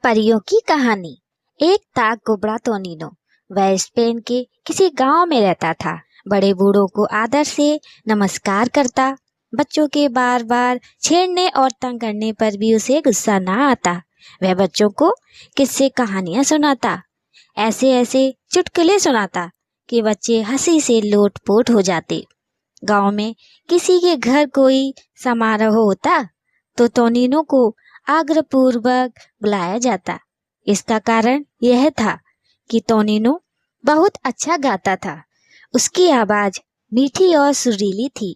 परियों की कहानी। एक था कुबड़ा टोनीनो। वह स्पेन के किसी गांव में रहता था। बड़े बूढ़ों को आदर से नमस्कार करता। बच्चों के बार बार छेड़ने और तंग करने पर भी उसे गुस्सा ना आता। वह बच्चों को किस्से कहानियां सुनाता, ऐसे ऐसे चुटकुले सुनाता कि बच्चे हंसी से लोटपोट हो जाते। गांव में किसी के घर कोई समारोह होता तो टोनीनो को आग्रहपूर्वक बुलाया जाता। इसका कारण यह था कि टोनीनो बहुत अच्छा गाता था। उसकी आवाज मीठी और सुरीली थी।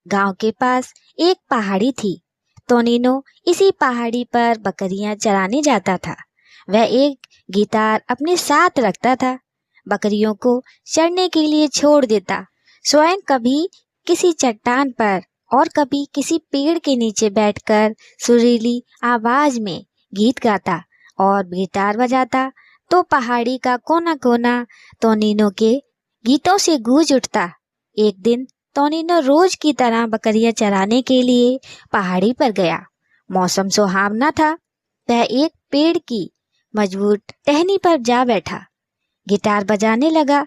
गांव के पास एक पहाड़ी थी। टोनीनो इसी पहाड़ी पर बकरियां चराने जाता था। वह एक गिटार अपने साथ रखता था। बकरियों को चरने के लिए छोड़ देता। स्वयं कभी किसी चट्टान पर और कभी किसी पेड़ के नीचे बैठकर सुरीली आवाज में गीत गाता और गिटार बजाता तो पहाड़ी का कोना कोना टोनीनो के गीतों से गूंज उठता। एक दिन टोनीनो रोज की तरह बकरियां चराने के लिए पहाड़ी पर गया। मौसम सुहावना था। वह एक पेड़ की मजबूत टहनी पर जा बैठा, गिटार बजाने लगा।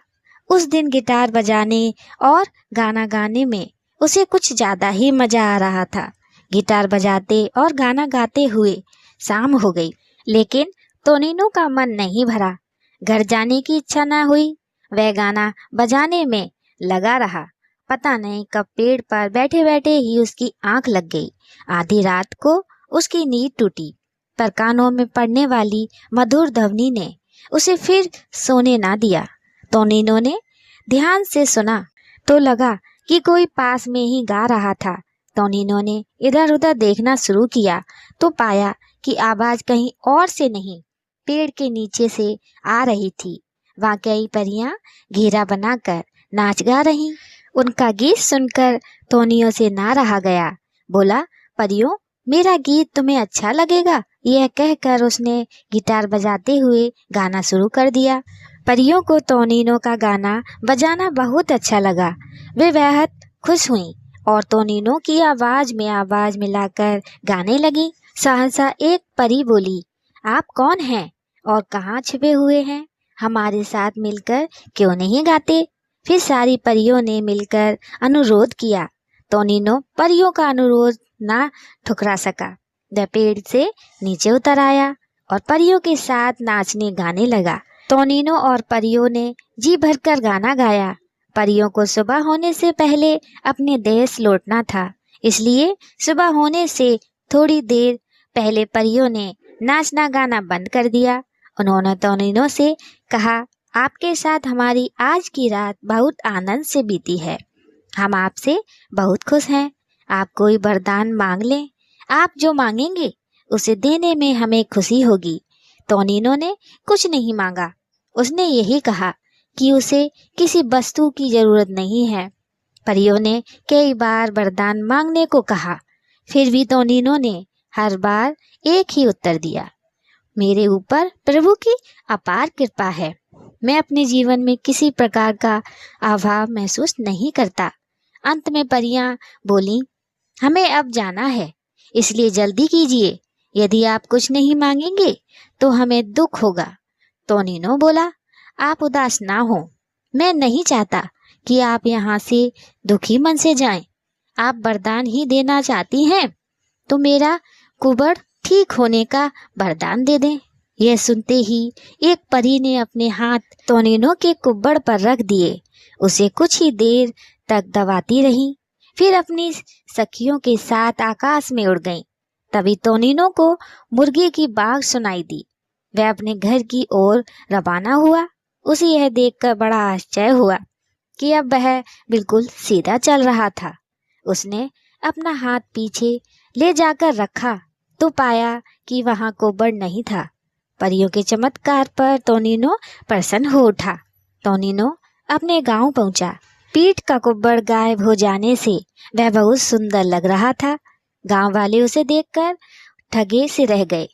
उस दिन गिटार बजाने और गाना गाने में उसे कुछ ज्यादा ही मजा आ रहा था। गिटार बजाते और गाना गाते हुए शाम हो गई, लेकिन टोनीनो का मन नहीं भरा। घर जाने की इच्छा न हुई। वह गाना बजाने में लगा रहा। पता नहीं कब पेड़ पर बैठे बैठे ही उसकी आंख लग गई। आधी रात को उसकी नींद टूटी, पर कानों में पड़ने वाली मधुर ध्वनि ने उसे फिर सोने ना दिया। टोनीनो ने ध्यान से सुना तो लगा कि कोई पास में ही गा रहा था। टोनीनो ने इधर उधर देखना शुरू किया तो पाया कि आवाज कहीं और से नहीं, पेड़ के नीचे से आ रही थी। वहाँ कई परियां घेरा बनाकर नाच गा रही। उनका गीत सुनकर टोनियो से ना रहा गया। बोला, परियों, मेरा गीत तुम्हें अच्छा लगेगा? यह कहकर उसने गिटार बजाते हुए गाना शुरू कर दिया। परियों को टोनीनो का गाना बजाना बहुत अच्छा लगा। वे बेहद खुश हुईं और टोनीनो की आवाज में आवाज मिलाकर गाने लगी। सहसा एक परी बोली, आप कौन हैं और कहाँ छिपे हुए हैं? हमारे साथ मिलकर क्यों नहीं गाते? फिर सारी परियों ने मिलकर अनुरोध किया। टोनीनो परियों का अनुरोध ना ठुकरा सका। वह पेड़ से नीचे उतर आया और परियों के साथ नाचने गाने लगा। टोनीनो और परियों ने जी भरकर गाना गाया। परियों को सुबह होने से पहले अपने देश लौटना था, इसलिए सुबह होने से थोड़ी देर पहले परियों ने नाचना गाना बंद कर दिया। उन्होंने टोनीनो से कहा, आपके साथ हमारी आज की रात बहुत आनंद से बीती है। हम आपसे बहुत खुश हैं। आप कोई वरदान मांग लें। आप जो मांगेंगे उसे देने में हमें खुशी होगी। टोनीनो ने कुछ नहीं मांगा। उसने यही कहा कि उसे किसी वस्तु की जरूरत नहीं है। परियों ने कई बार वरदान मांगने को कहा, फिर भी टोनीनो ने हर बार एक ही उत्तर दिया, मेरे ऊपर प्रभु की अपार कृपा है। मैं अपने जीवन में किसी प्रकार का अभाव महसूस नहीं करता। अंत में परियां बोली, हमें अब जाना है, इसलिए जल्दी कीजिए। यदि आप कुछ नहीं मांगेंगे तो हमें दुख होगा। टोनीनो बोला, आप उदास ना हो। मैं नहीं चाहता कि आप यहाँ से दुखी मन से जाएं। आप वरदान ही देना चाहती हैं तो मेरा कुबड़ ठीक होने का वरदान दे दें। यह सुनते ही एक परी ने अपने हाथ टोनीनो के कुबड़ पर रख दिए। उसे कुछ ही देर तक दबाती रही, फिर अपनी सखियों के साथ आकाश में उड़ गईं। तभी टोनीनो को मुर्गी की बाग सुनाई दी। वह अपने घर की ओर रवाना हुआ। उसे यह देखकर बड़ा आश्चर्य हुआ कि अब वह बिल्कुल सीधा चल रहा था। उसने अपना हाथ पीछे ले जाकर रखा तो पाया कि वहां कुबड़ नहीं था। परियों के चमत्कार पर टोनीनो प्रसन्न हो उठा। टोनीनो अपने गांव पहुंचा। पीठ का कुबड़ गायब हो जाने से वह बहुत सुंदर लग रहा था। गांव वाले उसे देखकर ठगे से रह गए।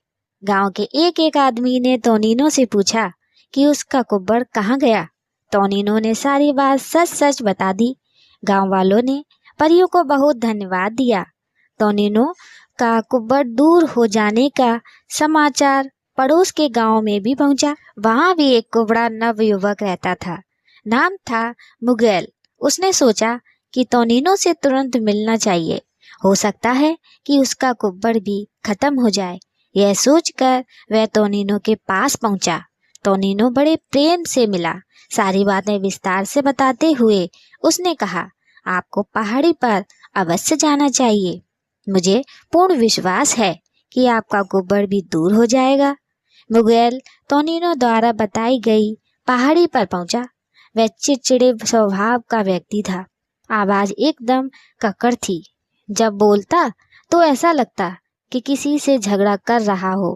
गांव के एक एक आदमी ने टोनीनो से पूछा कि उसका कुबड़ कहाँ गया। टोनीनो ने सारी बात सच सच बता दी। गांव वालों ने परियों को बहुत धन्यवाद दिया। टोनीनो का कुबड़ दूर हो जाने का समाचार पड़ोस के गांव में भी पहुंचा। वहां भी एक कुबड़ा नवयुवक रहता था। नाम था मुगेल। उसने सोचा कि टोनिनो से तुरंत मिलना चाहिए, हो सकता है कि उसका कुब्बड़ भी खत्म हो जाए। यह सोचकर वह टोनिनो के पास पहुंचा। टोनिनो बड़े प्रेम से मिला। सारी बातें विस्तार से बताते हुए उसने कहा, आपको पहाड़ी पर अवश्य जाना चाहिए। मुझे पूर्ण विश्वास है कि आपका कुब्बड़ भी दूर हो जाएगा। मुगेल टोनिनो द्वारा बताई गई पहाड़ी पर पहुंचा। वह चिड़चिड़े स्वभाव का व्यक्ति था। आवाज एकदम ककड़ थी। जब बोलता तो ऐसा लगता कि किसी से झगड़ा कर रहा हो।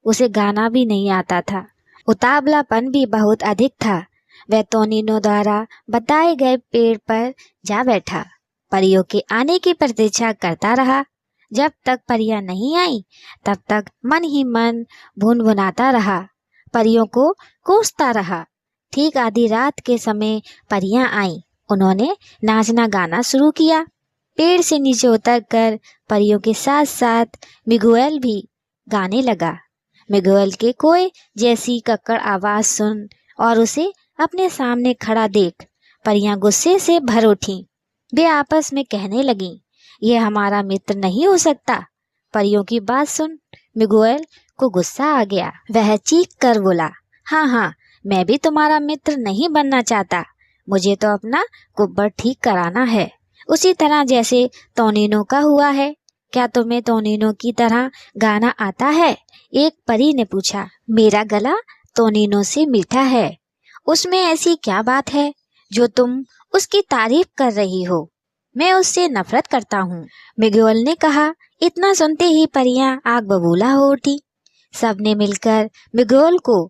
उसे गाना भी नहीं आता था। उतावलापन भी बहुत अधिक था। वह टोनिनो द्वारा बताए गए पेड़ पर जा बैठा। परियों के आने की प्रतीक्षा करता रहा। जब तक परियां नहीं आई तब तक मन ही मन भुनभुनाता रहा, परियों को कोसता रहा। ठीक आधी रात के समय परियां आईं। उन्होंने नाचना गाना शुरू किया। पेड़ से नीचे उतरकर परियों के साथ साथ मिगुएल भी गाने लगा। मिगुएल के कोए जैसी कक्कड़ आवाज सुन और उसे अपने सामने खड़ा देख परियां गुस्से से भर उठीं। वे आपस में कहने लगीं, यह हमारा मित्र नहीं हो सकता। परियों की बात सुन मिगुएल को गुस्सा आ गया। वह चीख कर बोला, हाँ हाँ, मैं भी तुम्हारा मित्र नहीं बनना चाहता। मुझे तो अपना कुब्बड़ ठीक कराना है, उसी तरह जैसे टोनिनो का हुआ है। क्या तुम्हें टोनिनो की तरह गाना आता है? एक परी ने पूछा। मेरा गला टोनिनो से मीठा है। उसमें ऐसी क्या बात है जो तुम उसकी तारीफ कर रही हो? मैं उससे नफरत करता हूँ। मिगुएल ने कहा। इतना सुनते ही परियां आग बबूला हो उठी। सबने मिलकर मिगुएल को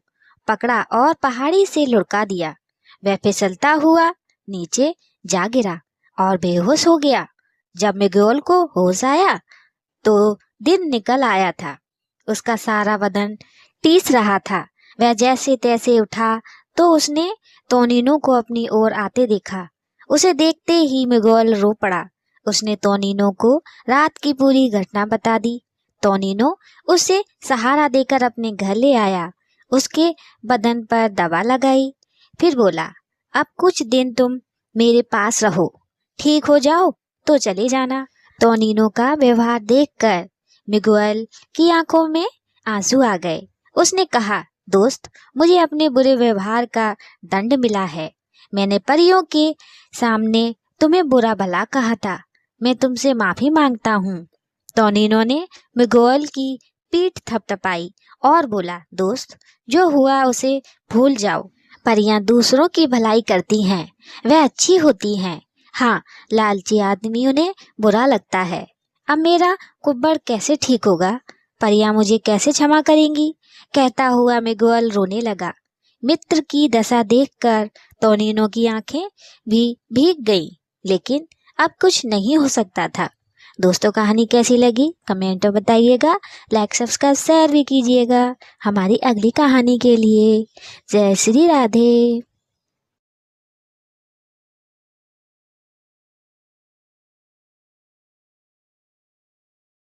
पकड़ा और पहाड़ी से लुढ़का दिया। वह फिसलता हुआ नीचे जा गिरा और बेहोश हो गया। जब मिगुएल को होश आया तो दिन निकल आया था। उसका सारा बदन टीस रहा था। वह जैसे तैसे उठा तो उसने टोनिनो को अपनी ओर आते देखा। उसे देखते ही मिगुएल रो पड़ा। उसने टोनिनो को रात की पूरी घटना बता दी। टोनिनो उसे सहारा देकर अपने घर ले आया। उसके बदन पर दवा लगाई, फिर बोला, अब कुछ दिन तुम मेरे पास रहो, ठीक हो जाओ तो चले जाना। टोनिनो का व्यवहार देखकर मिगुएल की आंखों में आंसू आ गए। उसने कहा, दोस्त, मुझे अपने बुरे व्यवहार का दंड मिला है। मैंने परियों के सामने तुम्हें बुरा भला कहा था। मैं तुमसे माफी मांगता हूँ। टोनिनो ने मिगुएल की पीठ थपथपाई और बोला, दोस्त, जो हुआ उसे भूल जाओ। परियां दूसरों की भलाई करती हैं, वह अच्छी होती हैं। हाँ, लालची आदमी उन्हें बुरा लगता है। अब मेरा कुब्बड़ कैसे ठीक होगा? परियां मुझे कैसे क्षमा करेंगी? कहता हुआ मिगुएल रोने लगा। मित्र की दशा देखकर टोनिनो की आंखें भी भीग गईं, लेकिन अब कुछ नहीं हो सकता था। दोस्तों, कहानी कैसी लगी कमेंट में बताइएगा। लाइक सब्सक्राइब शेयर भी कीजिएगा हमारी अगली कहानी के लिए। जय श्री राधे।